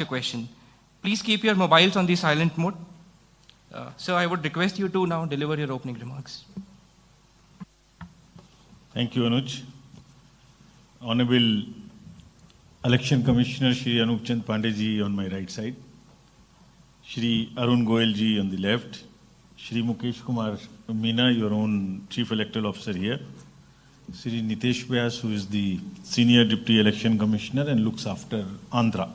your question. Please keep your mobiles on the silent mode. Sir, I would request you to now deliver your opening remarks. Thank you, Anuj. Honorable Election Commissioner Shri Anup Chand Pandey ji on my right side, Shri Arun Goyal ji on the left, Shri Mukesh Kumar Meena, your own Chief Electoral Officer here, Shri Nitesh Vyas, who is the Senior Deputy Election Commissioner and looks after Andhra.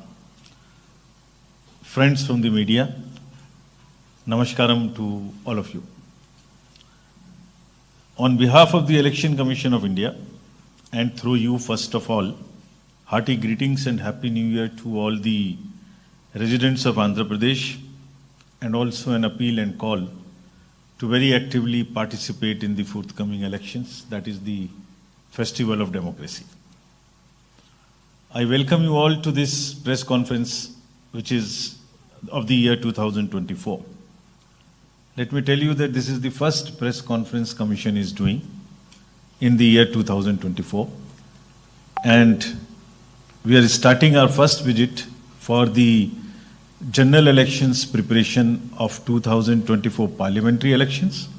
Friends from the media, Namaskaram to all of you. On behalf of the Election Commission of India, and through you, first of all, hearty greetings and Happy New Year to all the residents of Andhra Pradesh, and also an appeal and call to very actively participate in the forthcoming elections, that is the Festival of Democracy. I welcome you all to this press conference, which is of the year 2024. Let me tell you that this is the first press conference Commission is doing in the year 2024. And we are starting our first visit for the general elections preparation of 2024 parliamentary elections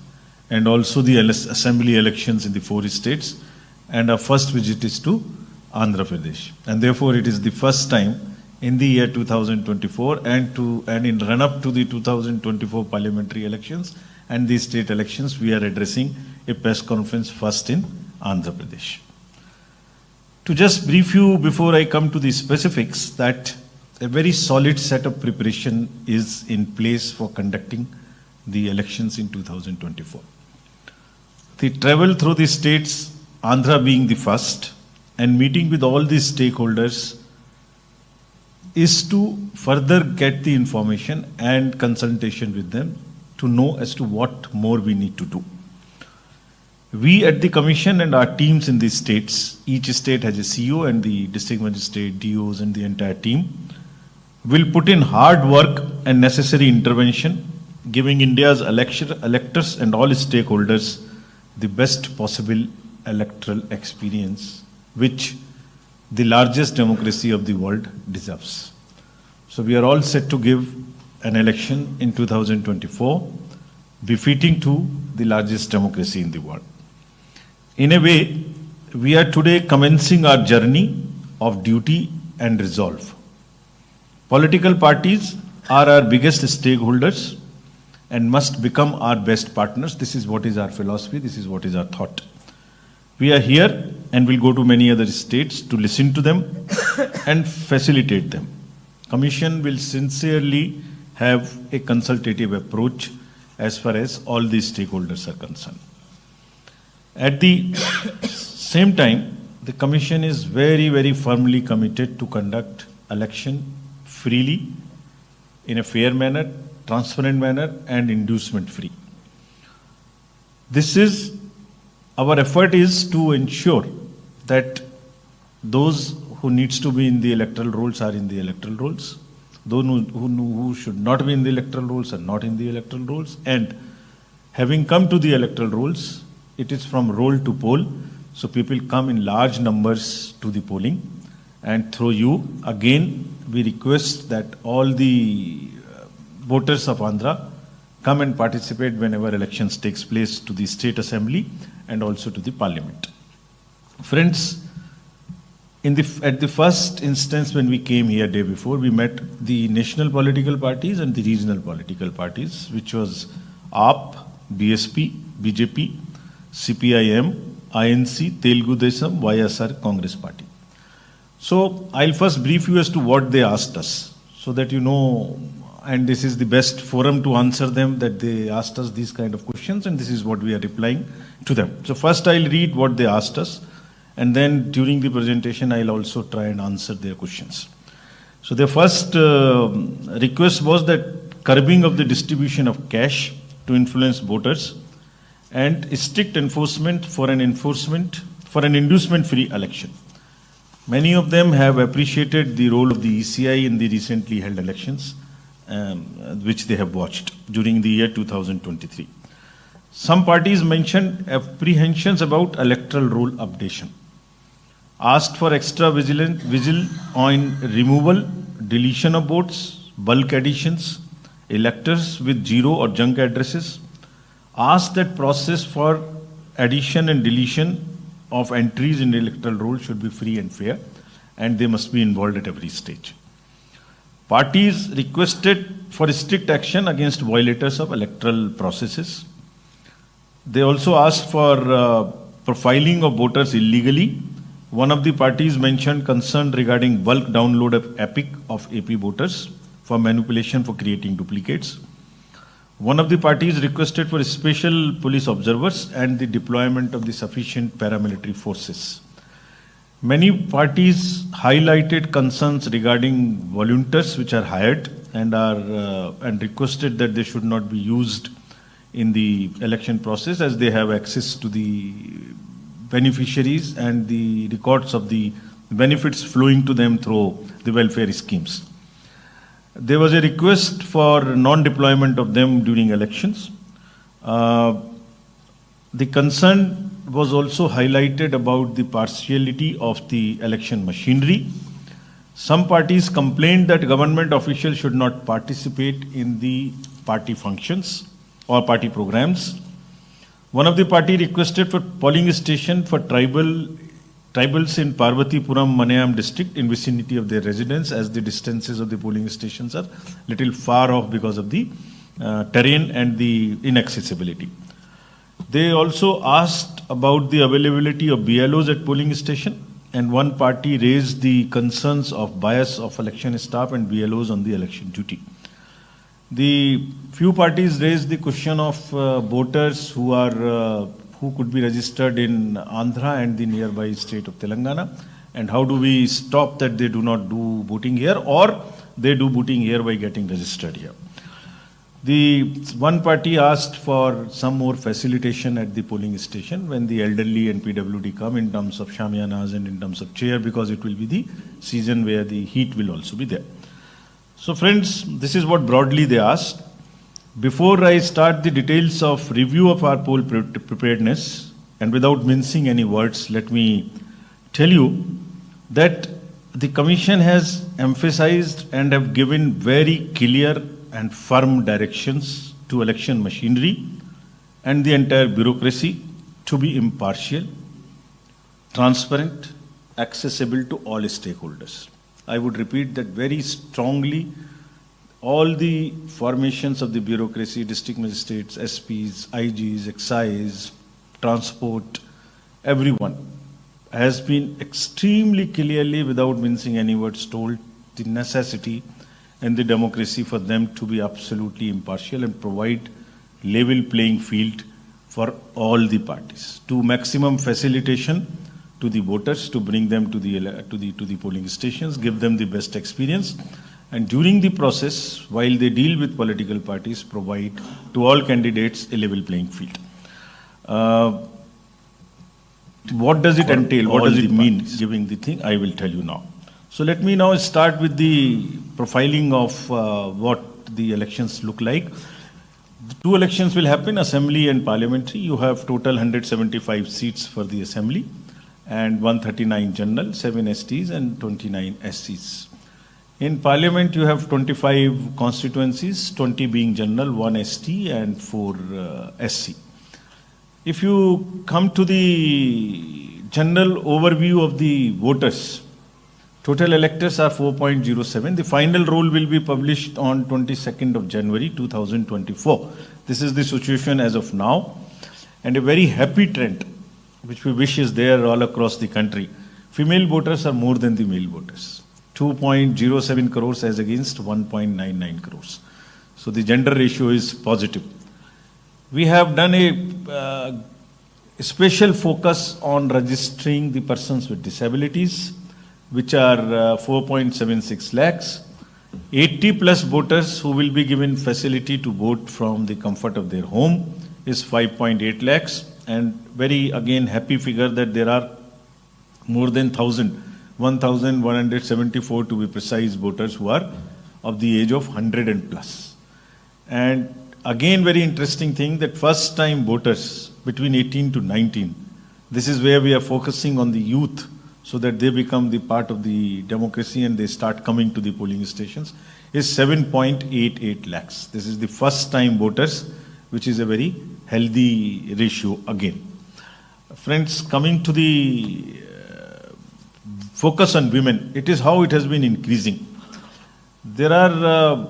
and also the assembly elections in the 4 states. And our first visit is to Andhra Pradesh. And therefore it is the first time in the year 2024 and in run-up to the 2024 parliamentary elections and the state elections, we are addressing a press conference first in Andhra Pradesh. To just brief you before I come to the specifics, that a very solid set of preparation is in place for conducting the elections in 2024. The travel through the states, Andhra being the first, and meeting with all the stakeholders is to further get the information and consultation with them to know as to what more we need to do. We at the Commission and our teams in the states, each state has a CEO and the district magistrate, DOs and the entire team, will put in hard work and necessary intervention, giving India's electors and all stakeholders the best possible electoral experience, which the largest democracy of the world deserves. So we are all set to give an election in 2024 befitting to the largest democracy in the world. In a way, we are today commencing our journey of duty and resolve. Political parties are our biggest stakeholders and must become our best partners. This is what is our philosophy, this is what is our thought. We are here and will go to many other states to listen to them and facilitate them. Commission will sincerely have a consultative approach as far as all these stakeholders are concerned. At the same time, the Commission is very, very firmly committed to conduct election freely, in a fair manner, transparent manner, and inducement free. Our effort is to ensure that those who needs to be in the electoral rolls are in the electoral rolls, those who should not be in the electoral rolls are not in the electoral rolls, and having come to the electoral rolls, it is from roll to poll, so people come in large numbers to the polling, and through you, again, we request that all the voters of Andhra come and participate whenever elections takes place to the state assembly and also to the parliament. Friends, at the first instance when we came here day before, we met the national political parties and the regional political parties, which was AAP, BSP, BJP, CPIM, INC, Telugu Desam, YSR, Congress Party. So I'll first brief you as to what they asked us, so that you know, and this is the best forum to answer them, that they asked us these kind of questions and this is what we are replying to them. So first I'll read what they asked us, and then during the presentation I'll also try and answer their questions. So their first request was that curbing of the distribution of cash to influence voters and strict enforcement for an inducement-free election. Many of them have appreciated the role of the ECI in the recently held elections, which they have watched during the year 2023. Some parties mentioned apprehensions about electoral roll updation, asked for extra vigil on removal deletion of votes, bulk additions, electors with zero or junk addresses. Asked that process for addition and deletion of entries in the electoral roll should be free and fair, and they must be involved at every stage. Parties requested for strict action against violators of electoral processes. They also asked for profiling of voters illegally. One of the parties mentioned concern regarding bulk download of EPIC of AP voters for manipulation for creating duplicates. One of the parties requested for special police observers and the deployment of the sufficient paramilitary forces. Many parties highlighted concerns regarding volunteers which are hired and requested that they should not be used in the election process as they have access to the beneficiaries and the records of the benefits flowing to them through the welfare schemes. There was a request for non-deployment of them during elections. The concern was also highlighted about the partiality of the election machinery. Some parties complained that government officials should not participate in the party functions or party programs. One of the party requested for polling station for tribals in Parvatipuram, Manayam district in vicinity of their residence, as the distances of the polling stations are little far off because of the terrain and the inaccessibility. They also asked about the availability of BLOs at polling station, and one party raised the concerns of bias of election staff and BLOs on the election duty. The few parties raised the question of voters who could be registered in Andhra and the nearby state of Telangana, and how do we stop that they do not do voting here or they do voting here by getting registered here. The one party asked for some more facilitation at the polling station when the elderly and PWD come in terms of shamianas and in terms of chair, because it will be the season where the heat will also be there. So friends, this is what broadly they asked. Before I start the details of review of our poll preparedness, and without mincing any words, let me tell you that the Commission has emphasized and have given very clear and firm directions to election machinery and the entire bureaucracy to be impartial, transparent, accessible to all stakeholders. I would repeat that very strongly. All the formations of the bureaucracy, district magistrates, SPs, IGs, excise, transport, everyone has been extremely clearly, without mincing any words, told the necessity and the democracy for them to be absolutely impartial and provide level playing field for all the parties, to maximum facilitation to the voters, to bring them to the polling stations, give them the best experience, and during the process, while they deal with political parties, provide to all candidates a level playing field. What does it entail? What does it mean, giving the thing? I will tell you now. So let me now start with the profiling of what the elections look like. The two elections will happen, assembly and parliamentary. You have total 175 seats for the assembly and 139 general, 7 STs and 29 SCs. In parliament, you have 25 constituencies, 20 being general, 1 ST and 4 SC. If you come to the general overview of the voters, total electors are 4.07. The final roll will be published on 22nd of January 2024. This is the situation as of now, and a very happy trend, which we wish is there all across the country. Female voters are more than the male voters. 2.07 crores as against 1.99 crores. So the gender ratio is positive. We have done a special focus on registering the persons with disabilities, which are 4.76 lakhs. 80 plus voters who will be given facility to vote from the comfort of their home is 5.8 lakhs. And very again happy figure that there are more than 1,174 to be precise voters who are of the age of 100 and plus. And again very interesting thing that first time voters between 18 to 19, this is where we are focusing on the youth. so that they become the part of the democracy and they start coming to the polling stations, is 7.88 lakhs. This is the first time voters, which is a very healthy ratio again. Friends, coming to the focus on women, it is how it has been increasing. There are,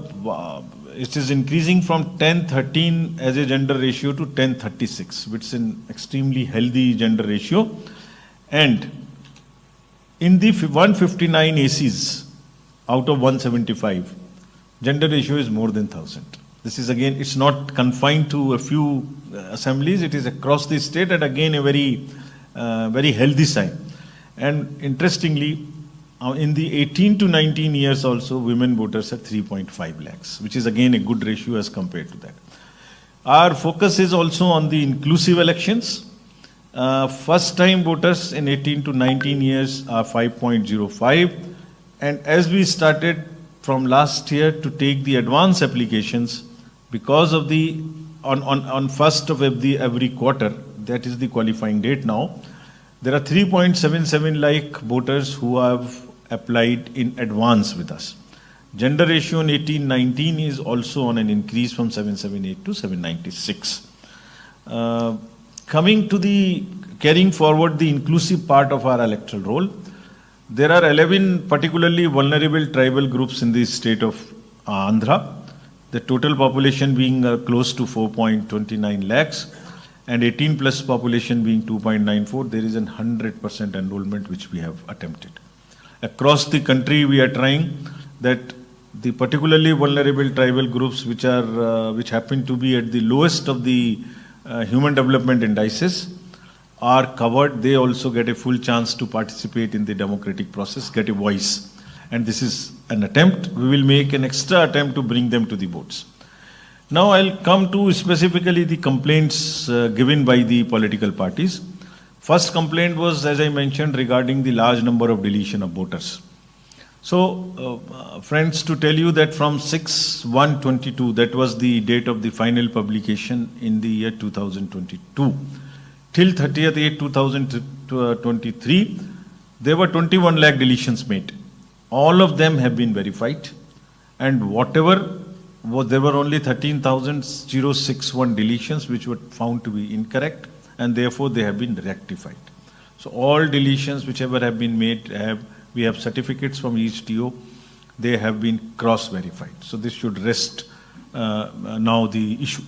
it is increasing from 10-13 as a gender ratio to 10-36, which is an extremely healthy gender ratio. And in the 159 ACs out of 175, gender ratio is more than 1,000. This is again, it's not confined to a few assemblies, it is across the state, and again a very, very healthy sign. And interestingly, in the 18 to 19 years also, women voters are 3.5 lakhs, which is again a good ratio as compared to that. Our focus is also on the inclusive elections. First time voters in 18 to 19 years are 5.05. And as we started from last year to take the advance applications, because of the, on first of every quarter, that is the qualifying date now, there are 3.77 lakh voters who have applied in advance with us. Gender ratio in 18-19 is also on an increase from 778 to 796. Coming to the carrying forward the inclusive part of our electoral roll, there are 11 particularly vulnerable tribal groups in the state of Andhra, the total population being close to 4.29 lakhs and 18 plus population being 2.94. There is a 100% enrollment which we have attempted. Across the country, we are trying that the particularly vulnerable tribal groups which happen to be at the lowest of the human development indices are covered. They also get a full chance to participate in the democratic process, get a voice. And this is an attempt. We will make an extra attempt to bring them to the votes. Now I'll come to specifically the complaints given by the political parties. First complaint was, as I mentioned, regarding the large number of deletion of voters. So, friends, to tell you that from 6/1/22, that was the date of the final publication in the year 2022, till 30th 8/2023, there were 21 lakh deletions made. All of them have been verified, and whatever there were only 13,061 deletions which were found to be incorrect, and therefore they have been rectified. So all deletions whichever have been made, we have certificates from each DO, they have been cross-verified. So this should rest now the issue.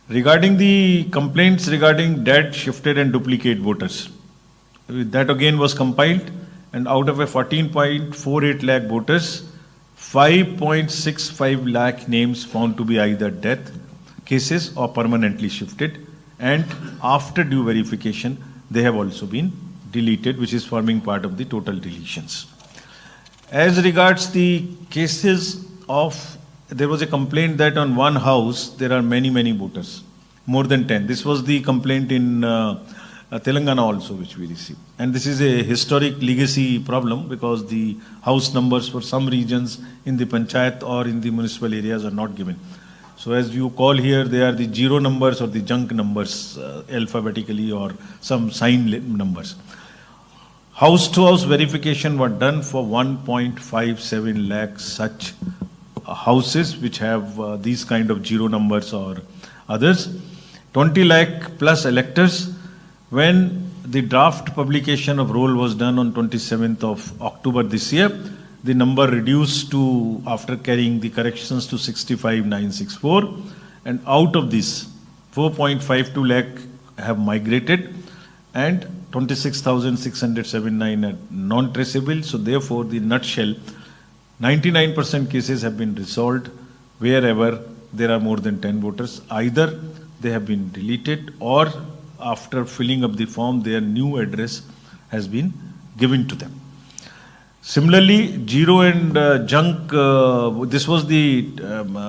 Regarding the complaints regarding dead, shifted and duplicate voters, that again was compiled, and out of a 14.48 lakh voters, 5.65 lakh names found to be either death cases or permanently shifted, and after due verification, they have also been deleted, which is forming part of the total deletions. As regards the cases of, there was a complaint that on one house, there are many voters, more than 10. This was the complaint in Telangana also, which we received. And this is a historic legacy problem because the house numbers for some regions in the panchayat or in the municipal areas are not given. So as you call here, they are the zero numbers or the junk numbers alphabetically or some sign numbers. House-to-house verification were done for 1.57 lakh such houses which have these kind of zero numbers or others. 20 lakh plus electors. When the draft publication of roll was done on 27th of October this year, the number reduced to, after carrying the corrections, to 65,964. And out of this, 4.52 lakh have migrated and 26,679 are non-traceable. So therefore, the nutshell, 99% cases have been resolved wherever there are more than 10 voters. Either they have been deleted or after filling up the form, their new address has been given to them. Similarly, zero and junk, this was the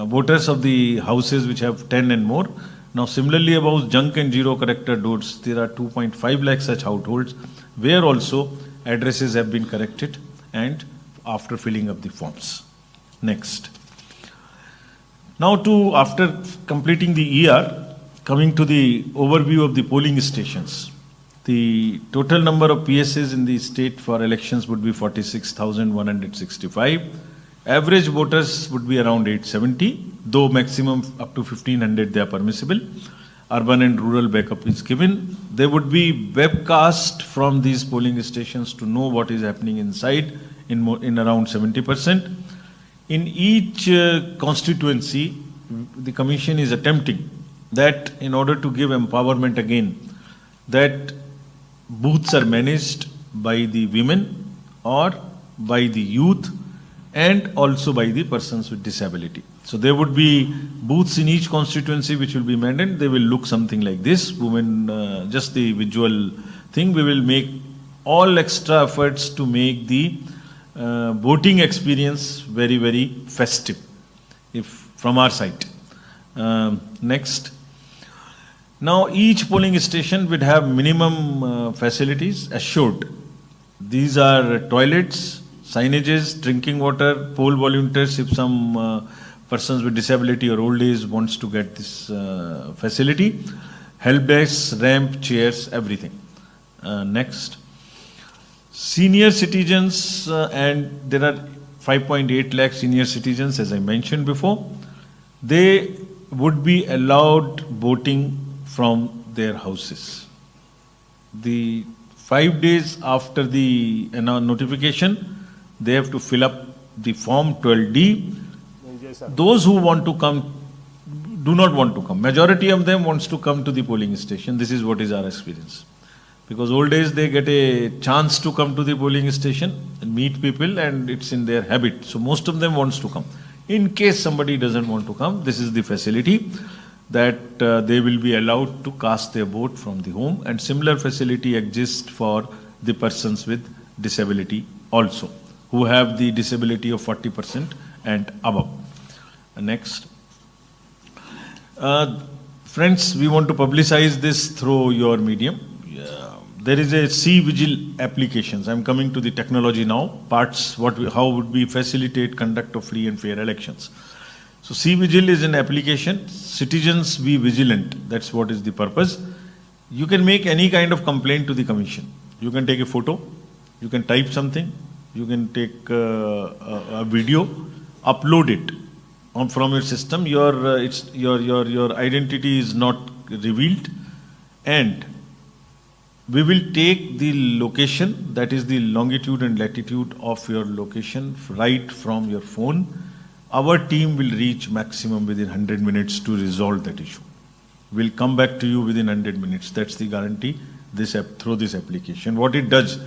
voters of the houses which have 10 and more. Now, similarly about junk and zero character votes, there are 2.5 lakh such households where also addresses have been corrected and after filling up the forms. Next. Now after completing the ER, coming to the overview of the polling stations. The total number of PSAs in the state for elections would be 46,165. Average voters would be around 870, though maximum up to 1,500 they are permissible. Urban and rural backup is given. There would be webcast from these polling stations to know what is happening inside in around 70%. In each constituency, the commission is attempting that in order to give empowerment again, that booths are managed by the women or by the youth and also by the persons with disability. So there would be booths in each constituency which will be managed. They will look something like this. Women, just the visual thing. We will make all extra efforts to make the voting experience very, very festive, if from our side. Next. Now each polling station would have minimum facilities assured. These are toilets, signages, drinking water, poll volunteers if some persons with disability or old age wants to get this facility, help desks, ramp, chairs, everything. Next. Senior citizens, and there are 5.8 lakh senior citizens, as I mentioned before. They would be allowed voting from their houses. The 5 days after the notification, they have to fill up the form 12D. Those who want to come do not want to come. Majority of them wants to come to the polling station. This is what is our experience. Because old days they get a chance to come to the polling station and meet people, and it's in their habit. So most of them wants to come. In case somebody doesn't want to come, this is the facility that they will be allowed to cast their vote from the home, and similar facility exists for the persons with disability also, who have the disability of 40% and above. Next. Friends, we want to publicize this through your medium. There is a C-Vigil applications. I'm coming to the technology now. Parts, how would we facilitate conduct of free and fair elections. So C-Vigil is an application. Citizens be vigilant. That's what is the purpose. You can make any kind of complaint to the commission. You can take a photo. You can type something. You can take a video, upload it from your system. Your identity is not revealed, and we will take the location, that is the longitude and latitude of your location, right from your phone. Our team will reach maximum within 100 minutes to resolve that issue. We'll come back to you within 100 minutes. That's the guarantee through this application. What it does,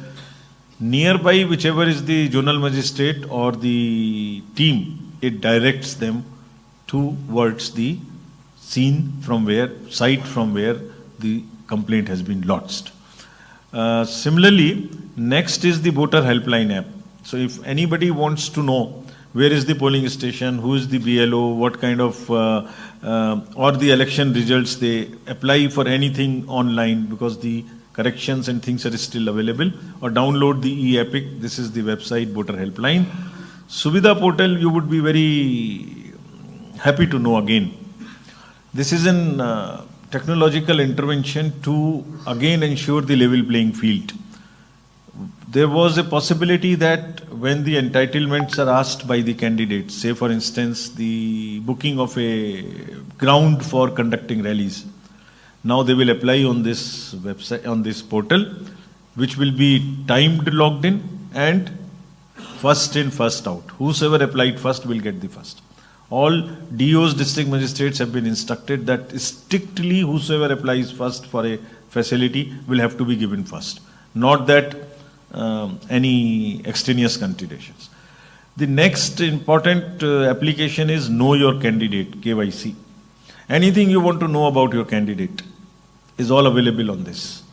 nearby, whichever is the zonal magistrate or the team, it directs them towards the site from where the complaint has been lodged. Similarly, next is the voter helpline app. So if anybody wants to know where is the polling station, who is the BLO, what kind of, or the election results, they apply for anything online because the corrections and things are still available, or download the e-epic. This is the website, voter helpline. Suvidha portal, you would be very happy to know again. This is an technological intervention to again ensure the level playing field. There was a possibility that when the entitlements are asked by the candidates, say for instance the booking of a ground for conducting rallies, now they will apply on this website, on this portal, which will be timed logged in and first in, first out. Whosoever applied first will get the first. All DOs, district magistrates, have been instructed that strictly whosoever applies first for a facility will have to be given first. Not that any extraneous considerations. The next important application is Know Your Candidate, KYC. Anything you want to know about your candidate is all available on this,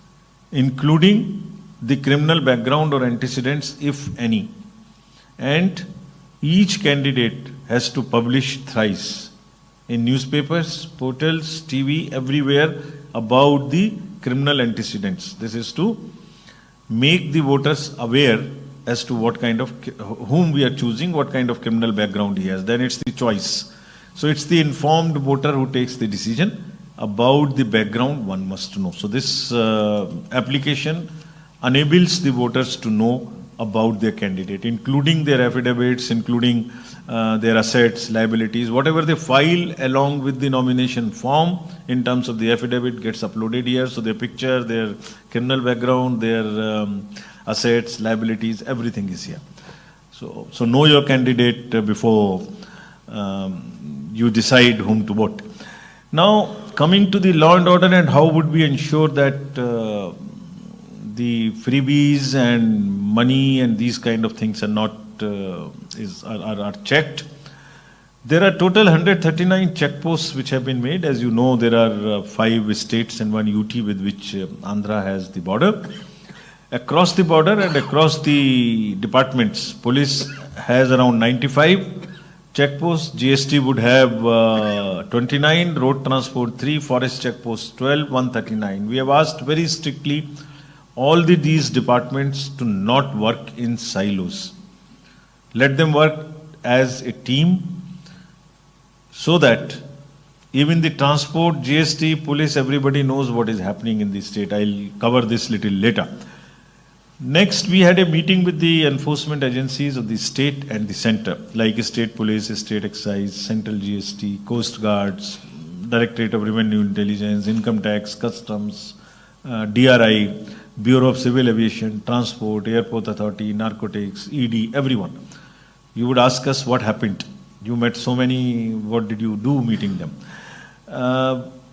including the criminal background or antecedents, if any. And each candidate has to publish thrice in newspapers, portals, TV, everywhere about the criminal antecedents. This is to make the voters aware as to what kind of, whom we are choosing, what kind of criminal background he has. Then it's the choice. So it's the informed voter who takes the decision. about the background one must know. So this application enables the voters to know about their candidate, including their affidavits, including their assets, liabilities, whatever they file along with the nomination form in terms of the affidavit gets uploaded here. So their picture, their criminal background, their assets, liabilities, everything is here. So know your candidate before you decide whom to vote. Now, coming to the law and order and how would we ensure that the freebies and money and these kind of things are not are checked. There are total 139 checkposts which have been made. As you know, there are 5 states and 1 UT with which Andhra has the border. Across the border and across the departments, police has around 95 checkposts. GST would have 29, road transport 3, forest checkposts 12, 139. We have asked very strictly all these departments to not work in silos. Let them work as a team so that even the transport, GST, police, everybody knows what is happening in the state. I'll cover this little later. Next, we had a meeting with the enforcement agencies of the state and the center, like state police, state excise, central GST, coast guards, Directorate of Revenue Intelligence, income tax, customs, DRI, Bureau of Civil Aviation, Transport, Airport Authority, Narcotics, ED, everyone. You would ask us what happened. You met so many, what did you do meeting them?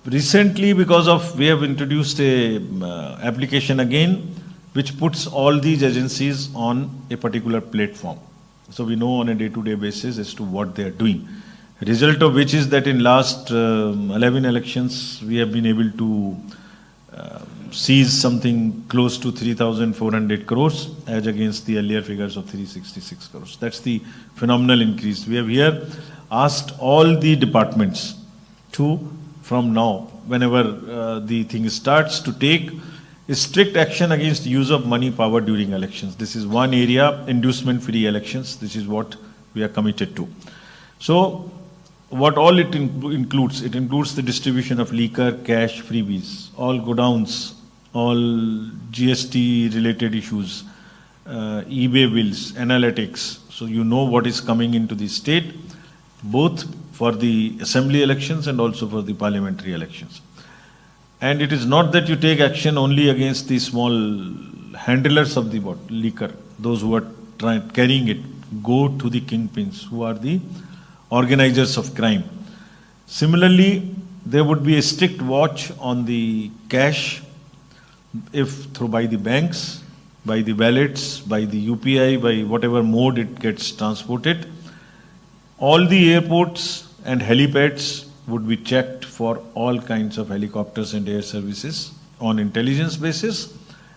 Recently, because of, we have introduced a application again, which puts all these agencies on a particular platform. So we know on a day-to-day basis as to what they are doing. Result of which is that in last 11 elections, we have been able to seize something close to 3,400 crores as against the earlier figures of 366 crores. That's the phenomenal increase. We have here asked all the departments to, from now, whenever the thing starts, to take strict action against use of money power during elections. This is one area, inducement-free elections. This is what we are committed to. So, what all it includes the distribution of liquor, cash, freebies, all godowns, all GST-related issues, eBay bills, analytics. So you know what is coming into the state, both for the assembly elections and also for the parliamentary elections. And it is not that you take action only against the small handlers of the liquor, those who are carrying it, go to the kingpins, who are the organizers of crime. Similarly, there would be a strict watch on the cash, if through by the banks, by the wallets, by the UPI, by whatever mode it gets transported. All the airports and helipads would be checked for all kinds of helicopters and air services on intelligence basis,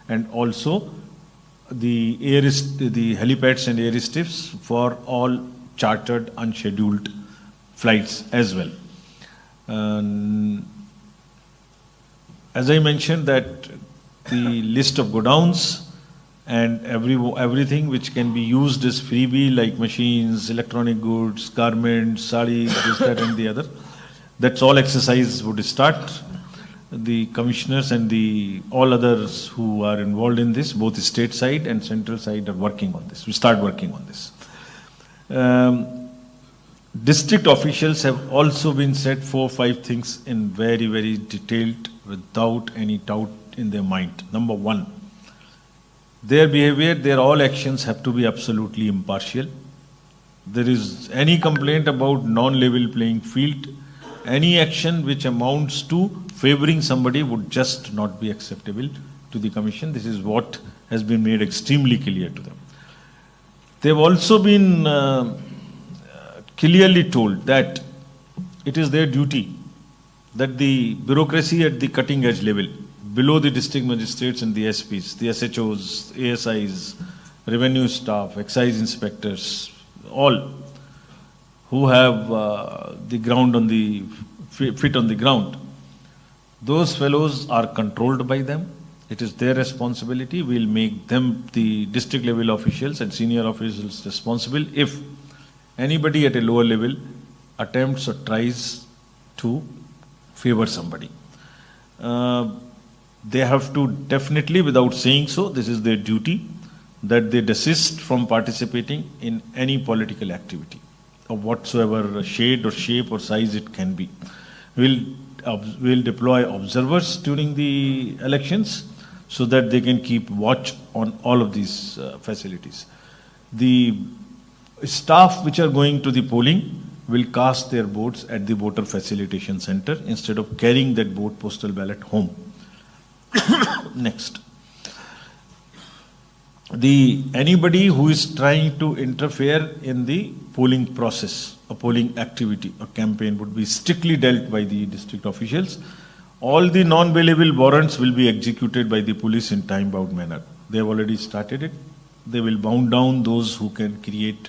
and also the helipads and airstrips for all chartered unscheduled flights as well. As I mentioned, that the list of godowns and everything which can be used as freebie, like machines, electronic goods, garments, sarees, this, that and the other, that's all exercise would start. The commissioners and all others who are involved in this, both the state side and central side, are working on this. We start working on this. District officials have also been said 4 or 5 things in very, very detailed, without any doubt in their mind. Number 1, their behavior, their all actions have to be absolutely impartial. There is any complaint about non-level playing field, any action which amounts to favoring somebody would just not be acceptable to the commission. This is what has been made extremely clear to them. They've also been clearly told that it is their duty that the bureaucracy at the cutting edge level, below the district magistrates and the SPs, the SHOs, ASIs, revenue staff, excise inspectors, all who have the ground on the feet on the ground, those fellows are controlled by them. It is their responsibility. We'll make them, the district level officials and senior officials, responsible if anybody at a lower level attempts or tries to favor somebody. They have to definitely, without saying so, this is their duty, that they desist from participating in any political activity of whatsoever shade or shape or size it can be. We'll deploy observers during the elections so that they can keep watch on all of these facilities. The staff which are going to the polling will cast their votes at the voter facilitation center instead of carrying that vote postal ballot home. Next. Anybody who is trying to interfere in the polling process, a polling activity, a campaign would be strictly dealt by the district officials. All the non-bailable warrants will be executed by the police in time-bound manner. They have already started it. They will bound down those who can create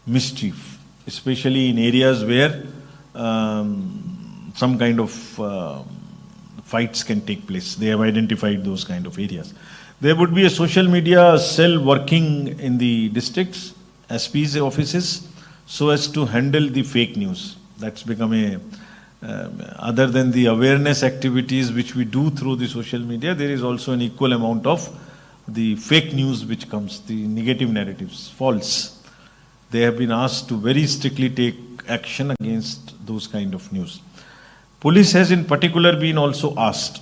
mischief, especially in areas where some kind of fights can take place. They have identified those kind of areas. There would be a social media cell working in the districts, SP's offices, so as to handle the fake news. That's become a, other than the awareness activities which we do through the social media, there is also an equal amount of the fake news which comes, the negative narratives, false. They have been asked to very strictly take action against those kind of news. Police has in particular been also asked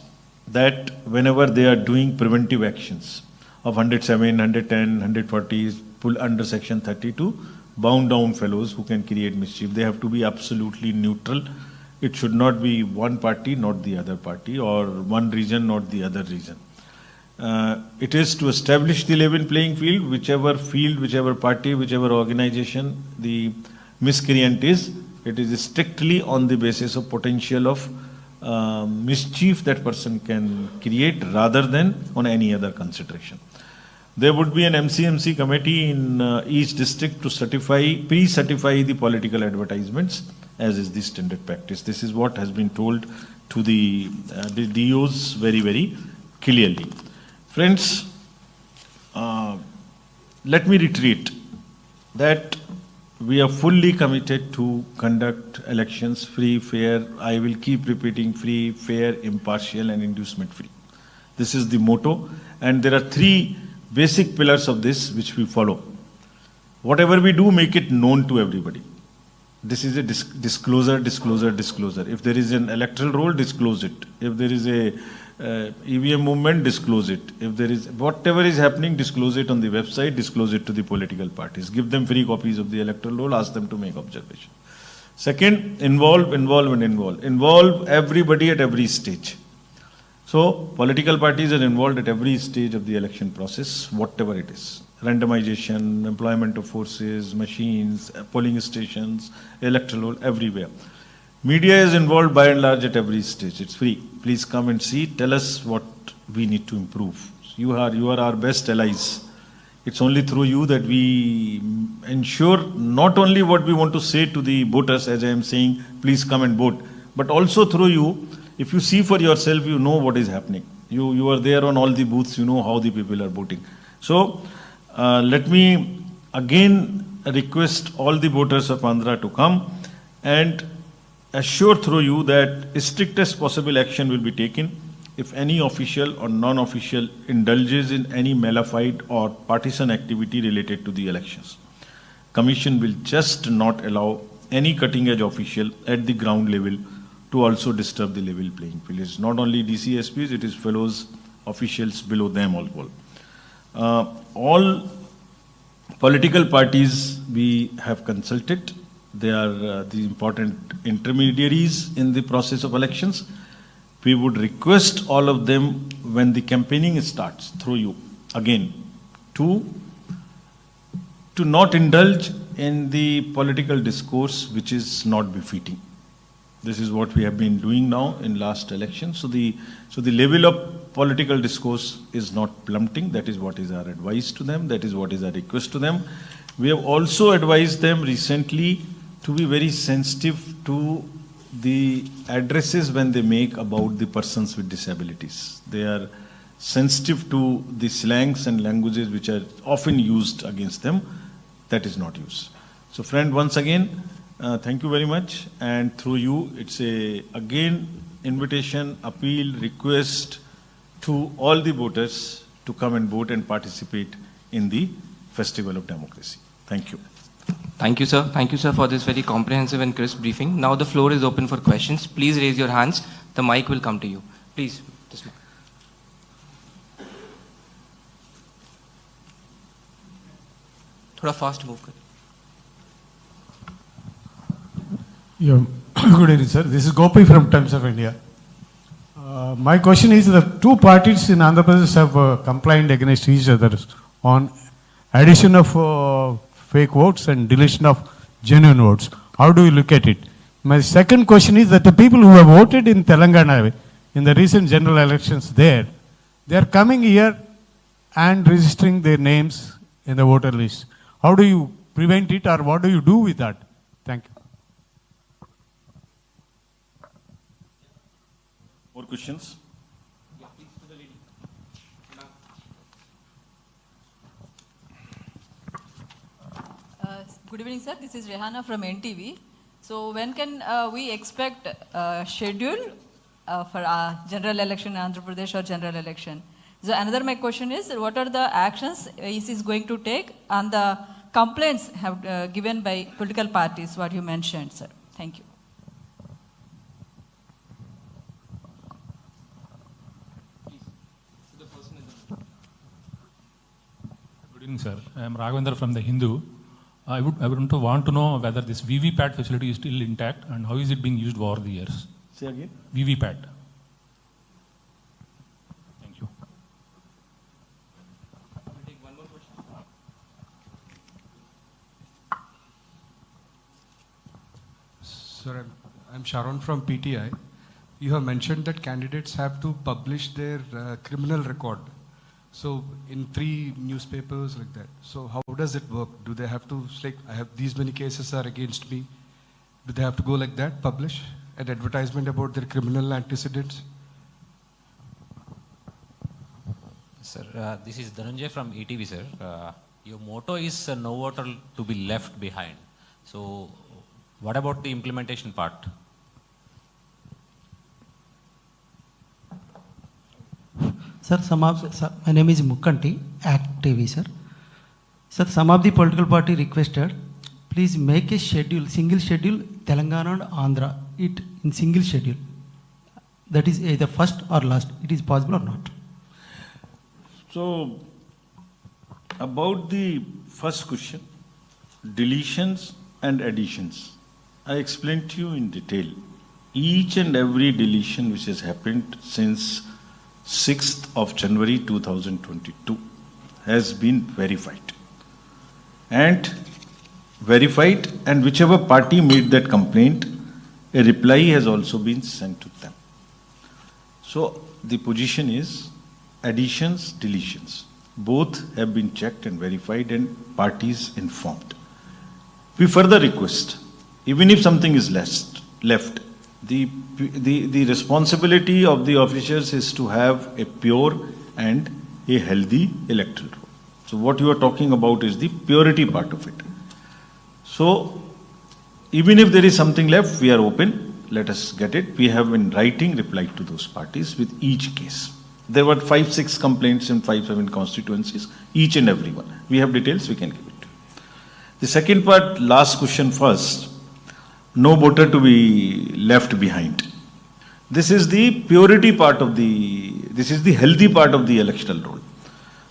that whenever they are doing preventive actions of 107, 110, 140, pull under section 32, bound down fellows who can create mischief. They have to be absolutely neutral. It should not be one party, not the other party, or one region, not the other region. It is to establish the level playing field, whichever party, whichever organization the miscreant is, it is strictly on the basis of potential of mischief that person can create rather than on any other consideration. There would be an MCMC committee in each district to pre-certify the political advertisements as is the standard practice. This is what has been told to the DOs very, very clearly. Friends, let me reiterate that we are fully committed to conduct elections free, fair. I will keep repeating free, fair, impartial, and inducement free. This is the motto, and there are three basic pillars of this which we follow. Whatever we do, make it known to everybody. This is a disclosure. If there is an electoral roll, disclose it. If there is a EVM movement, disclose it. If there is whatever is happening, disclose it on the website, disclose it to the political parties. Give them free copies of the electoral roll, ask them to make observation. Second, involve everybody at every stage. So, political parties are involved at every stage of the election process, whatever it is. Randomization, employment of forces, machines, polling stations, electoral roll, everywhere. Media is involved by and large at every stage. It's free. Please come and see. Tell us what we need to improve. You are our best allies. It's only through you that we ensure not only what we want to say to the voters, as I am saying, please come and vote, but also through you, if you see for yourself, you know what is happening. You are there on all the booths, you know how the people are voting. So, let me again request all the voters of Andhra to come and assure through you that strictest possible action will be taken if any official or non-official indulges in any malified or partisan activity related to the elections. Commission will just not allow any cutting-edge official at the ground level to also disturb the level playing field. It's not only DCSPs, it is fellows, officials below them all. All political parties we have consulted. They are the important intermediaries in the process of elections. We would request all of them when the campaigning starts through you, again, to not indulge in the political discourse which is not befitting. This is what we have been doing now in last election. So the level of political discourse is not plummeting. That is what is our advice to them. That is what is our request to them. We have also advised them recently to be very sensitive to the addresses when they make about the persons with disabilities. They are sensitive to the slangs and languages which are often used against them. That is not used. So friend, once again, Thank you very much. And through you, it's a again invitation, appeal, request to all the voters to come and vote and participate in the Festival of Democracy. Thank you. Thank you, sir. Thank you, sir, for this very comprehensive and crisp briefing. Now the floor is open for questions. Please raise your hands. The mic will come to you. Please. This mic. थोड़ा fast move कर. Yeah. Good evening, sir. This is Gopi from Times of India. My question is, the two parties in Andhra Pradesh have complained against each other on addition of fake votes and deletion of genuine votes. How do you look at it? My second question is that the people who have voted in Telangana in the recent general elections there, they are coming here and registering their names in the voter list. How do you prevent it, or what do you do with that? Thank you. More questions? Good evening, sir. This is Rehana from NTV. So when can we expect a schedule for general election in Andhra Pradesh or general election? So another my question is, what are the actions EC is going to take on the complaints have given by political parties, what you mentioned, sir? Thank you. Good evening, sir. I am Raghavendra from the Hindu. I would want to know whether this VVPAT facility is still intact and how is it being used over the years? Say again. VVPAT. Thank you. We'll take one more question. Sir, I'm Sharon from PTI. You have mentioned that candidates have to publish their criminal record. So in 3 newspapers like that. So how does it work? Do they have to, like, I have these many cases are against me. Do they have to go like that, publish an advertisement about their criminal antecedents? Sir, this is Dhananjay from ETV, sir. Your motto is no voter to be left behind. So what about the implementation part? Sir, my name is Mukkanti, Act TV, sir. Sir, some of the political party requested, please make a schedule, single schedule, Telangana and Andhra, it in single schedule. That is either first or last. It is possible or not? So, about the first question, deletions and additions, I explained to you in detail. Each and every deletion which has happened since 6th of January 2022 has been verified. And whichever party made that complaint, a reply has also been sent to them. So the position is additions, deletions. Both have been checked and verified and parties informed. We further request, even if something is left, the responsibility of the officers is to have a pure and a healthy electoral roll. So what you are talking about is the purity part of it. So even if there is something left, we are open. Let us get it. We have in writing replied to those parties with each case. There were 5-6 complaints in 5-7 constituencies, each and every one. We have details, we can give it to you. The second part, last question first. No voter to be left behind. This is the purity part of this is the healthy part of the electoral roll.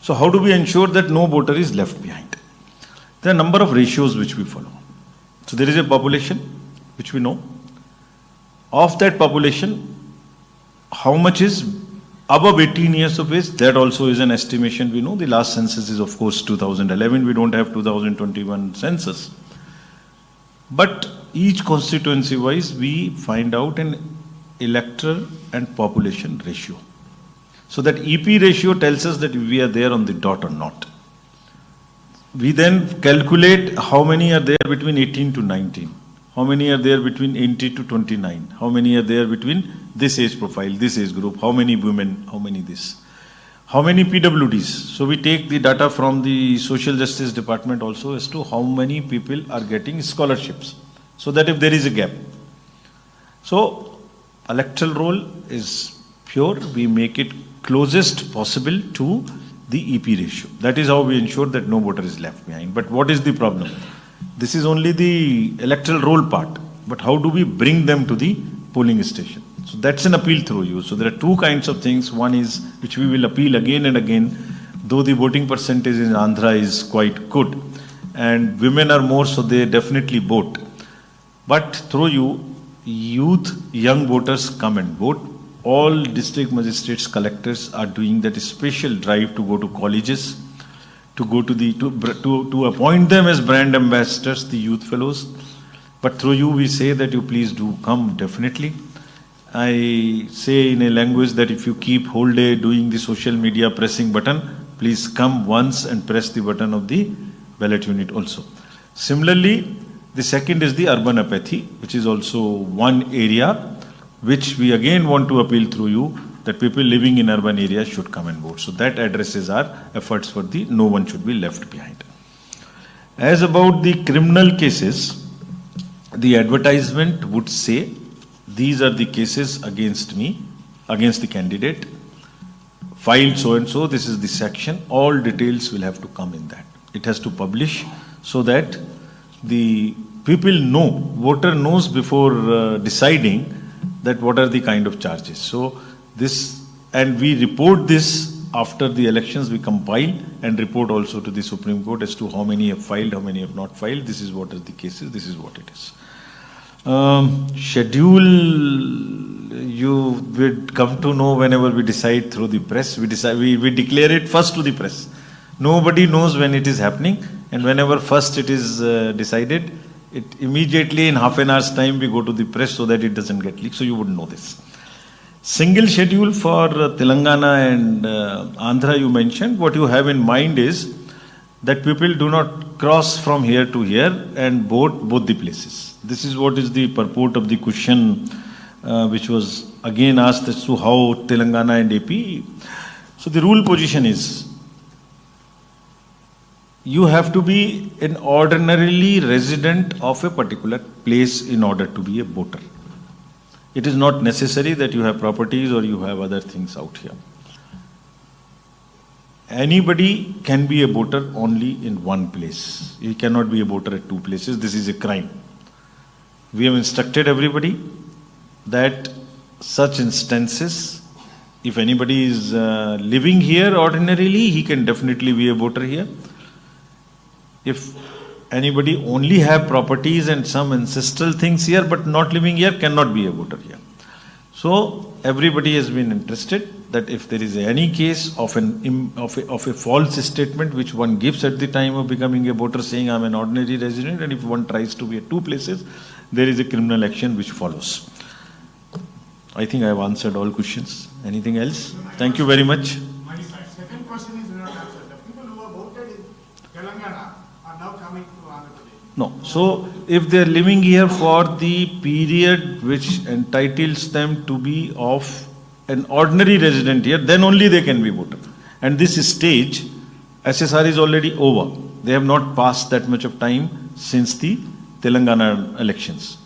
So how do we ensure that no voter is left behind? There are a number of ratios which we follow. So there is a population which we know. Of that population, how much is above 18 years of age? That also is an estimation we know. The last census is of course 2011. We don't have 2021 census. But each constituency wise, we find out an electoral and population ratio. So that EP ratio tells us that we are there on the dot or not. We then calculate how many are there between 18 to 19. How many are there between 18 to 29? How many are there between this age profile, this age group? How many women? How many this? How many PWDs? So we take the data from the Social Justice Department also as to how many people are getting scholarships. so that if there is a gap. So electoral roll is pure, we make it closest possible to the EP ratio. That is how we ensure that no voter is left behind. But what is the problem? This is only the electoral roll part, but how do we bring them to the polling station? So that's an appeal through you. So there are two kinds of things. One is, which we will appeal again and again, though the voting percentage in Andhra is quite good, and women are more, so they definitely vote. But through you, youth, young voters come and vote. All district magistrates, collectors are doing that special drive to go to colleges, to go to the to appoint them as brand ambassadors, the youth fellows. But through you, we say that you please do come definitely. I say in a language that if you keep whole day doing the social media pressing button, please come once and press the button of the ballot unit also. Similarly, the second is the urban apathy, which is also one area which we again want to appeal through you, that people living in urban areas should come and vote. So that addresses our efforts for the no one should be left behind. As about the criminal cases, the advertisement would say, these are the cases against me, against the candidate, filed so and so, this is the section, all details will have to come in that. It has to publish so that the people know, voter knows before deciding that what are the kind of charges. So this, and we report this after the elections, we compile and report also to the Supreme Court as to how many have filed, how many have not filed, this is what are the cases, this is what it is. Schedule, you would come to know whenever we decide through the press. We declare it first to the press. Nobody knows when it is happening, and whenever first it is decided, it immediately in half an hour's time we go to the press so that it doesn't get leaked. So you would know this. Single schedule for Telangana and Andhra you mentioned. What you have in mind is that people do not cross from here to here and vote both the places. This is what is the purport of the question which was again asked as to how Telangana and AP. So the rule position is, you have to be an ordinarily resident of a particular place in order to be a voter. It is not necessary that you have properties or you have other things out here. Anybody can be a voter only in one place. You cannot be a voter at two places. This is a crime. We have instructed everybody that such instances, if anybody is living here ordinarily, he can definitely be a voter here. If anybody only have properties and some ancestral things here but not living here, cannot be a voter here. So everybody has been interested that if there is any case of a false statement which one gives at the time of becoming a voter, saying I'm an ordinary resident, and if one tries to be at two places, there is a criminal action which follows. I think I have answered all questions. Anything else? Thank you very much. My second question is not answered. The people who have voted in Telangana are now coming to Andhra Pradesh. No. So if they are living here for the period which entitles them to be of an ordinary resident here, then only they can be voter. And this stage, SSR is already over. They have not passed that much of time since the Telangana elections.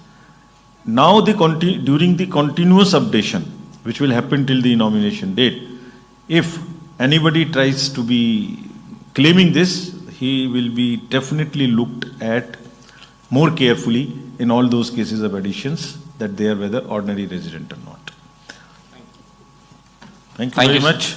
Now during the continuous updation, which will happen till the nomination date, if anybody tries to be claiming this, he will be definitely looked at more carefully in all those cases of additions, that they are whether ordinary resident or not. Thank you very much.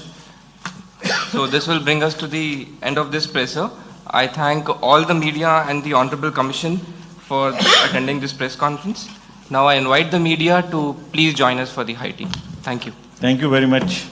So this will bring us to the end of this presser. I thank all the media and the Honorable Commission for attending this press conference. Now I invite the media to please join us for the high tea. Thank you. Thank you very much.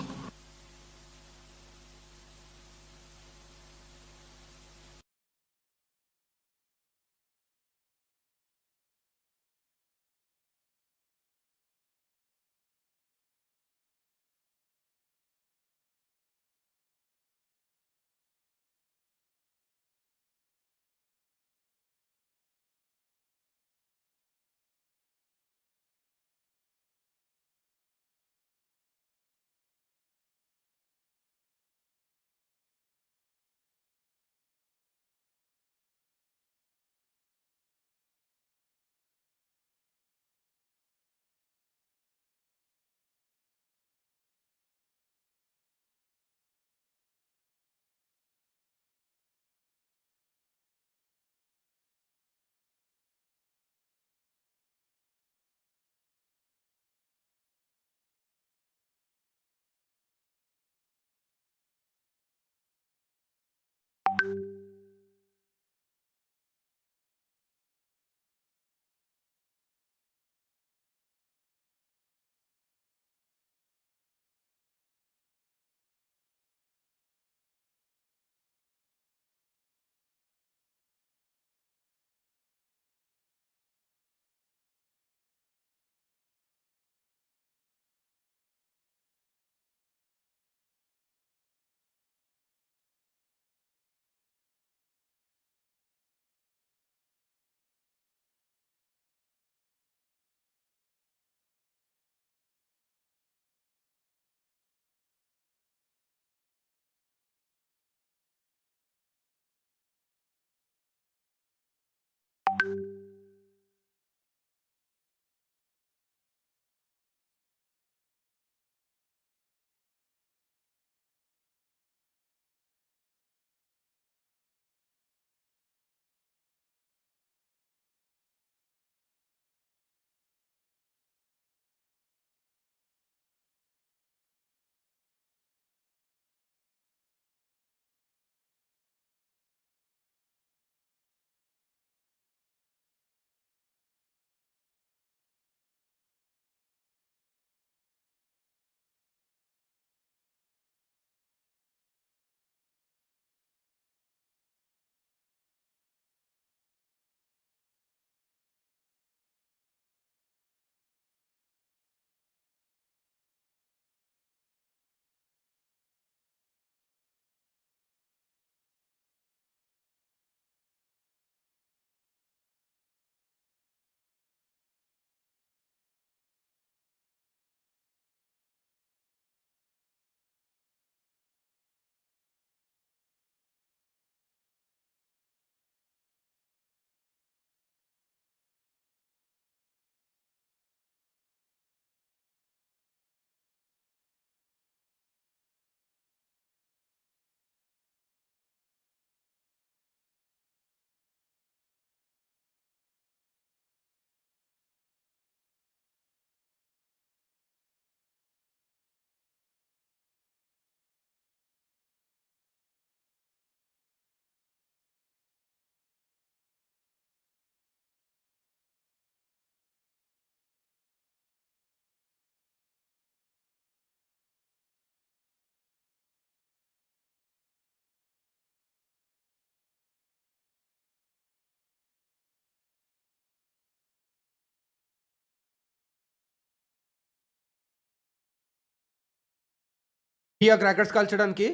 ఈ crackers కాల్చడానికి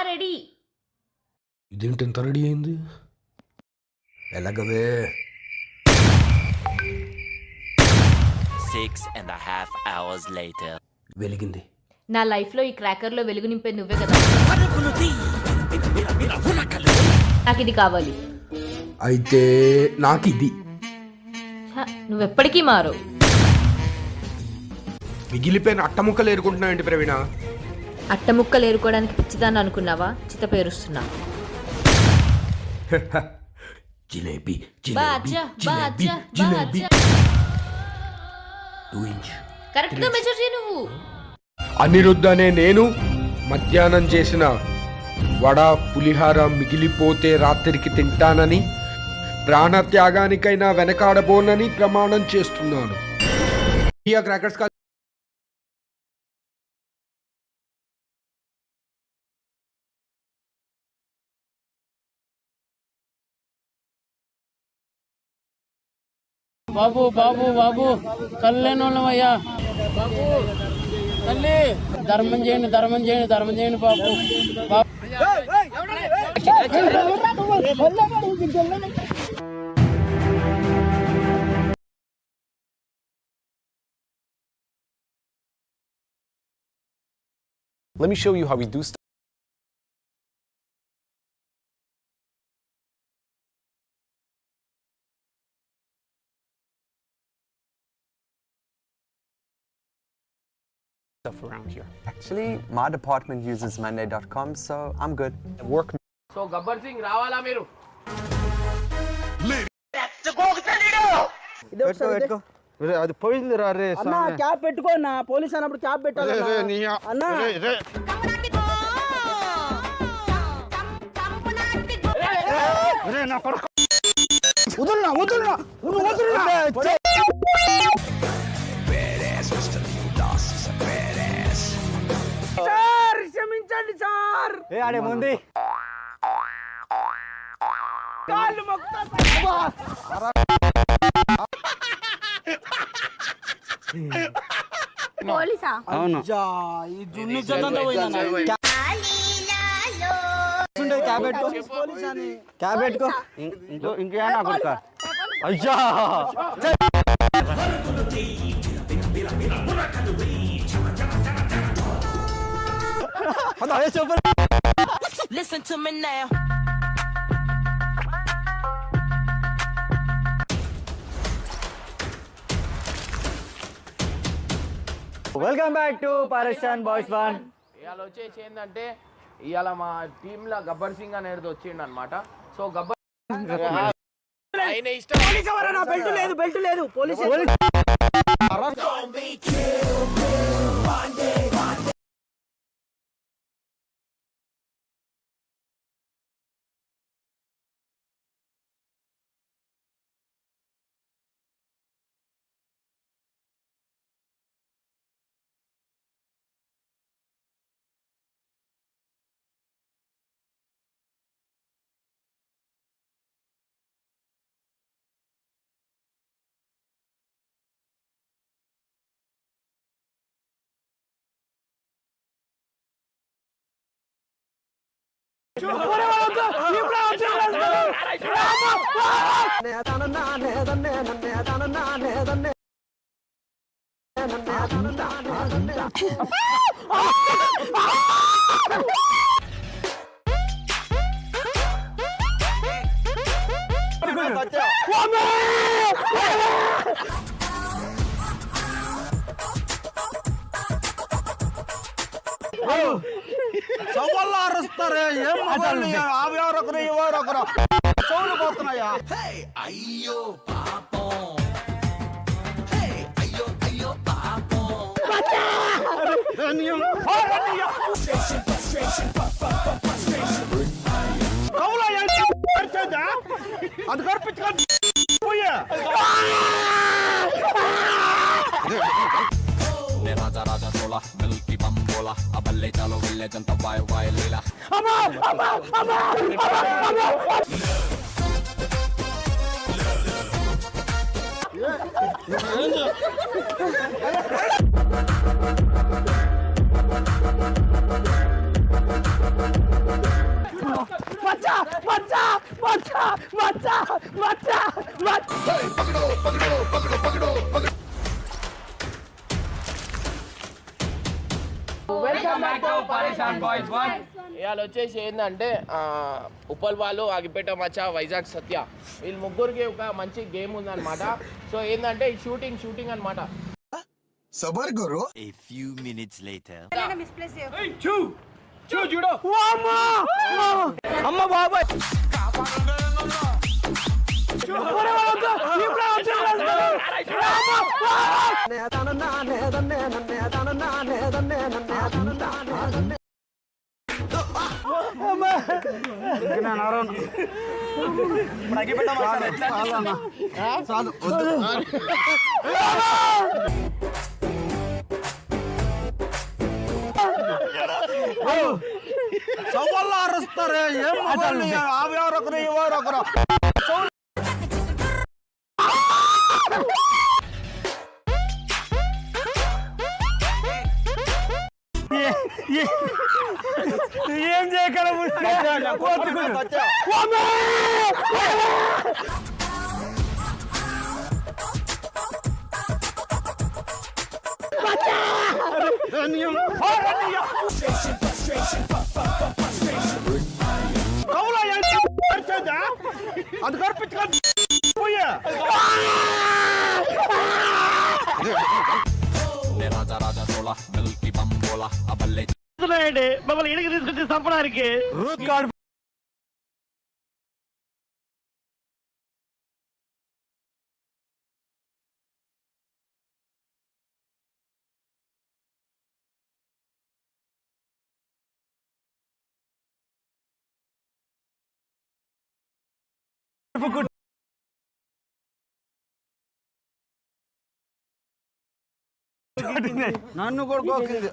ready. ఇదేంటి ఎంత ready అయింది? ఎలాగవే 6.5 hours later. వెలిగింది. నా లైఫ్లో ఈ క్రాకర్లో వెలుగు నింపే నువ్వే కదా. నాకు ఇది కావాలి. అయితే నాకు ఇది. నువ్వెప్పటికీ మారు. మిగిలిపోయిన అట్టముక్కలు ఏరుకుంటున్నావు ఏంటి ప్రవీణ? అట్టముక్కలు ఏరుకోవడానికి పిచ్చిదాన్ని అనుకున్నావా? చిత్త పేరుస్తున్నా. జిలేబీ బాజా బాజా బాజా. కరెక్ట్ గా మెజర్ చేయి నువ్వు. అనిరుద్ధ్ అనే నేను మధ్యాహ్నం చేసిన వడ పులిహార మిగిలిపోతే రాత్రికి తింటానని, ప్రాణత్యాగానికైనా వెనకాడబోనని ప్రమాణం చేస్తున్నాను. ఈ క్రాకర్స్ బాబు బాబు బాబు కళ్ళేనోళ్ళమయ్యా బాబు, తల్లి ధర్మం చేయండి, ధర్మం చేయండి, ధర్మం చేయండి బాబు. Let me show you how we do stuff. Around here. Actually, my department uses Monday.com, so I'm good. Work. So Gabbar Singh రావాలా మీరు? అది పోయింది రా రే అన్న. క్యాప్ పెట్టుకో అన్న, పోలీస్ అన్నప్పుడు క్యాప్ పెట్టాలి అన్న. వదులునా వదులునా వదులునా. సార్ క్షమించండి సార్. ఆడే ముందు కాళ్ళు పోలీసా? అవును. ఈ జున్ను జొన్నంతా పోయిందన్న. క్యాబ్ పెట్టుకో, క్యాబ్ పెట్టుకో. ఇంకేనా కొడుక? అయ్యా Listen to me now. Welcome back to Pakistan boys one. ఇవాళ వచ్చేసి ఏంటంటే ఇవాళ మా టీంలో గబ్బర్ సింగ్ అనేది వచ్చిండు అనమాట. సో గబ్బర్ ఆయన ఇష్టం. బెల్ట్ లేదు, బెల్ట్ లేదు. పోలీస్ సవాళ్ళు అరుస్తారే. ఏం అవి ఎవరొకరు ఎవరొకరు చౌలు పోతున్నాయా? అయ్యో పాపం, అయ్యో అయ్యో పాపం. అది కనిపించుకోండి. రాజా రాజా తోలా మిల్కి బంబోలా అబల్లే చాలో వెళ్ళే జంత వాయ్ వాయ్ లీలా. ఇవాళ వచ్చేసి ఏంటంటే ఉప్పల్ వాళ్ళు అగిపేట మచ్చా వైజాగ్ సత్య వీళ్ళు ముగ్గురికి ఒక మంచి గేమ్ ఉందన్నమాట. సో ఏంటంటే షూటింగ్ అనమాట. సబర్ గురు. A few minutes later. చూడు అమ్మ బాబాయ్ సవాళ్ళు అరుస్తారు ఏం అవి ఎవరొకరు ఎవరొకరు ఏం చేయగలము అది కనిపించు మమ్మల్ని ఇడికి తీసుకొచ్చి చంపడానికి రూట్ కార్డు నన్ను కొడుకోకింది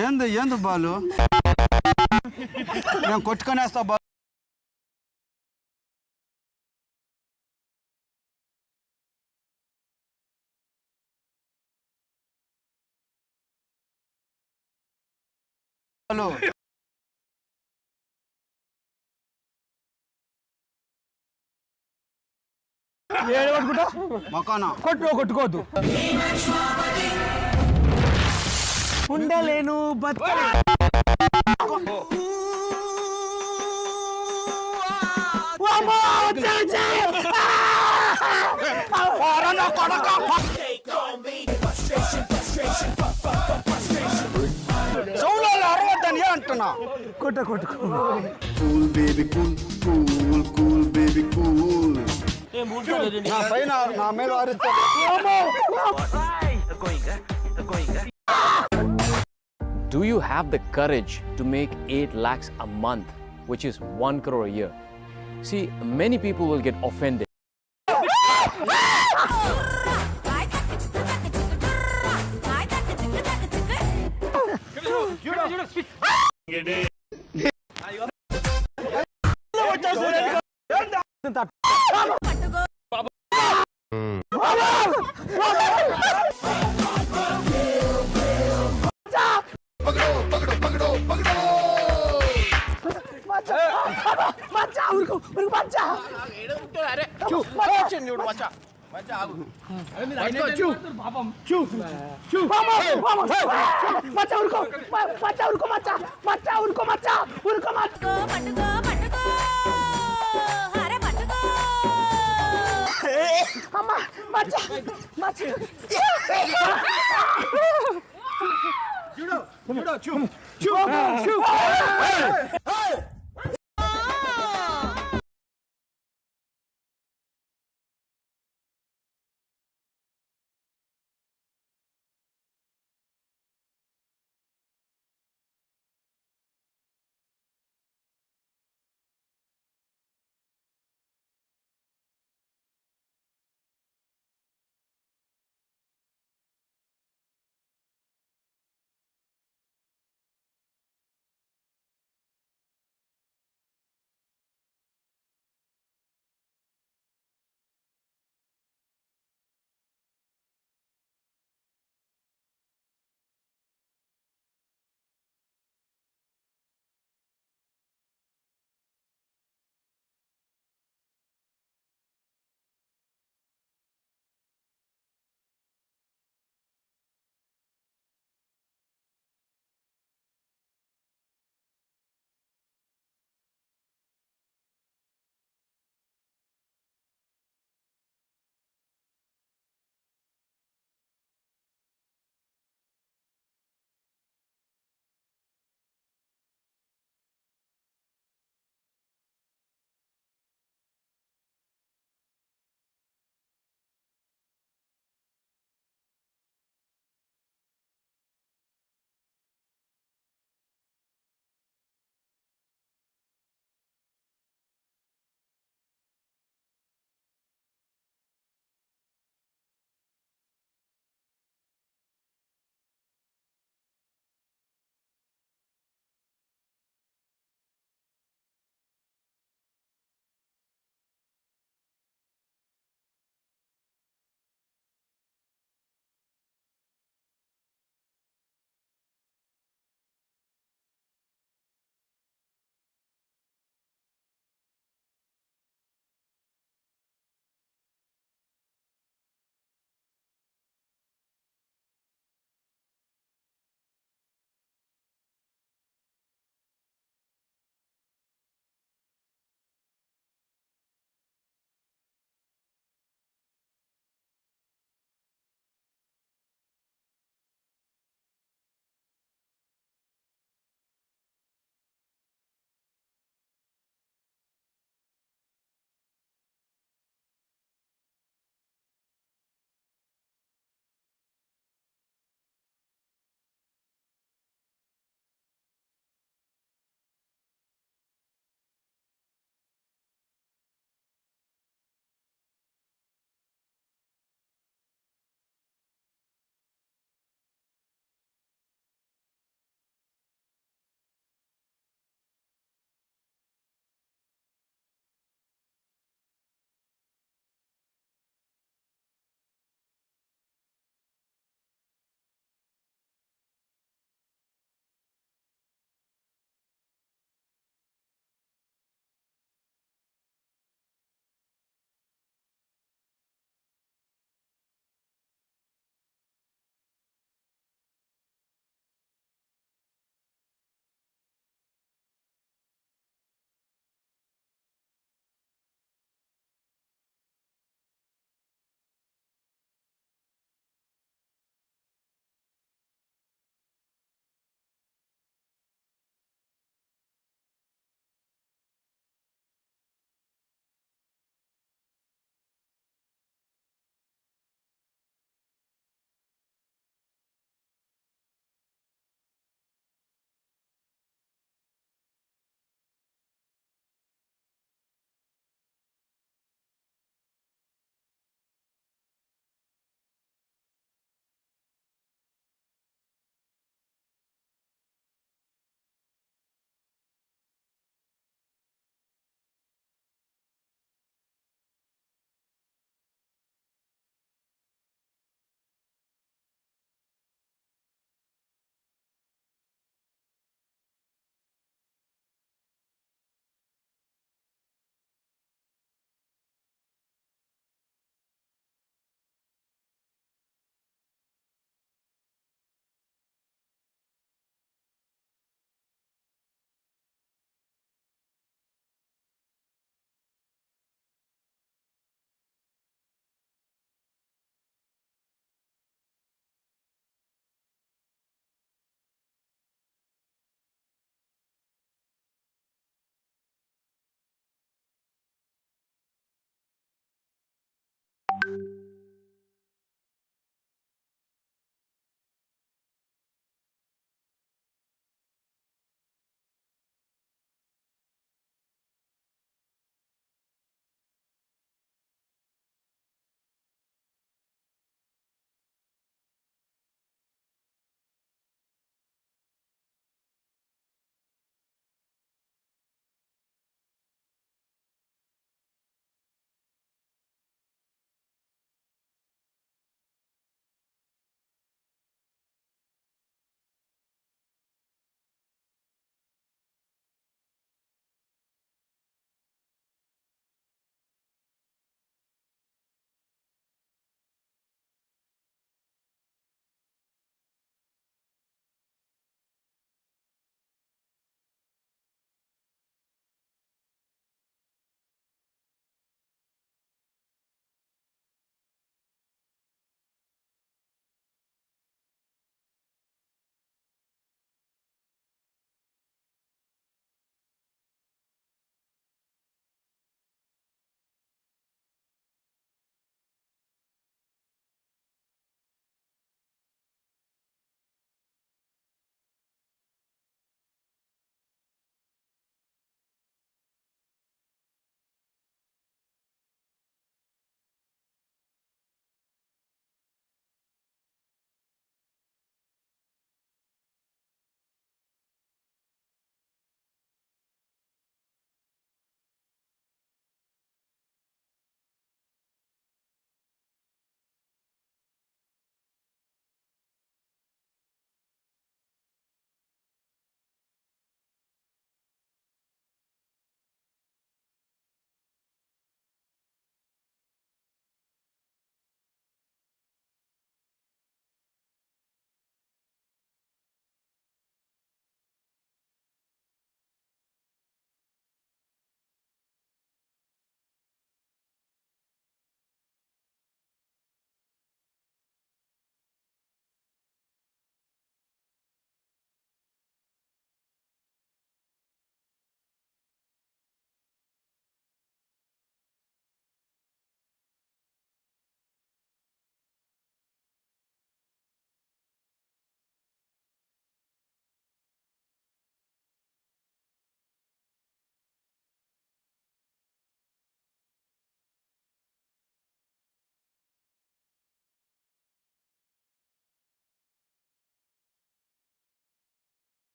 ఏంది బాలు నేను కొట్టుకొనేస్తా బాలు మొక్కనా కొట్టుకోవద్దు ఉండలేను అరవద్దని అంటున్నా కొట్టుకో cool baby cool baby cool నా పైన నా మీద Do you have the courage to make 8 lakhs a month, which is 1 crore a year? See, many people will get offended. చూడు